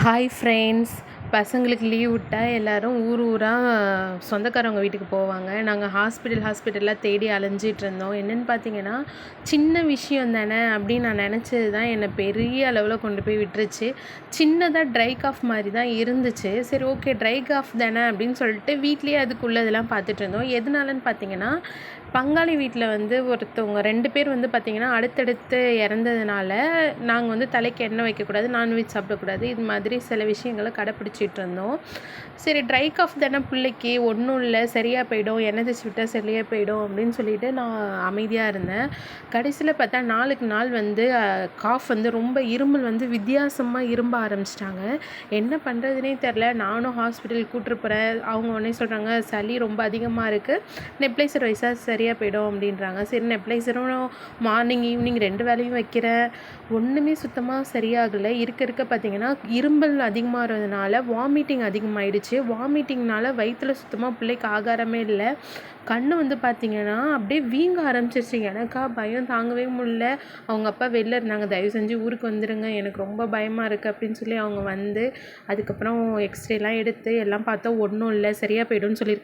Hi friends. பசங்களுக்கு leave விட்டா எல்லோரும் ஊர் ஊராக சொந்தக்காரவங்க வீட்டுக்கு போவாங்க. நாங்கள் ஹாஸ்பிட்டலாக தேடி அலைஞ்சிட்ருந்தோம். என்னென்னு பார்த்தீங்கன்னா, சின்ன விஷயம் தானே அப்படின்னு நான் நினச்சது தான் என்னை பெரிய அளவில் கொண்டு போய் விட்டுருச்சு. சின்னதாக ட்ரை காஃப் மாதிரி தான் இருந்துச்சு. சரி, ஓகே, ட்ரை காஃப் தானே அப்படின்னு சொல்லிட்டு வீட்லேயே அதுக்குள்ளதெல்லாம் பார்த்துட்ருந்தோம். எதனாலன்னு பார்த்தீங்கன்னா, பங்காளி வீட்டில் ஒருத்தவங்க 2 பேர் பார்த்தீங்கன்னா அடுத்தடுத்து இறந்ததுனால நாங்கள் தலைக்கு எண்ணெய் வைக்கக்கூடாது, நான்வெஜ் சாப்பிடக்கூடாது, இது மாதிரி சில விஷயங்களை கடைப்பிடிச்சிட்டு இருந்தோம். சரி, ட்ரை காஃப் தானே, பிள்ளைக்கு ஒன்றும் இல்லை, சரியாக போயிடும், எண்ணெய் தேய்ச்சி விட்டால் சரியாக போயிடும் அப்படின்னு சொல்லிட்டு நான் அமைதியாக இருந்தேன். கடைசியில் பார்த்தா நாளுக்கு நாள் காஃப் ரொம்ப இருமல் வித்தியாசமாக இரும்ப ஆரம்பிச்சிட்டாங்க. என்ன பண்ணுறதுனே தெரில. நானும் ஹாஸ்பிட்டல் கூட்டிட்டு போகிறேன். அவங்க உடனே சொல்கிறாங்க, சளி ரொம்ப அதிகமாக இருக்குது, நெப்ளைசர் வைஸாக சரியாக போயிடும் அப்படின்றாங்க. சரி, நெப்ளைசரும் மார்னிங் ஈவினிங் 2 வேளையும் வைக்கிறேன். ஒன்றுமே சுத்தமாக சரியாகலை. இருக்க பார்த்திங்கன்னா இரும்பல் அதிகமாகிறதுனால வாமிட்டிங் அதிகமாகிடுச்சு. வாமிட்டிங்னால வயிற்றில் சுத்தமாக பிள்ளைக்கு ஆகாரமே இல்லை. கண் பார்த்திங்கன்னா அப்படியே வீங்க ஆரம்பிச்சிருச்சு. எனக்கா பயம் தாங்கவே முடியல. அவங்க அப்பா வெளில இருந்தாங்க, தயவு செஞ்சு ஊருக்கு வந்துடுங்க, எனக்கு ரொம்ப பயமாக இருக்குது அப்படின்னு சொல்லி அவங்க அதுக்கப்புறம் எக்ஸ்ரேலாம் எடுத்து எல்லாம் பார்த்தா ஒன்றும் இல்லை, சரியாக போய்டும்னு சொல்லியிருக்காங்க.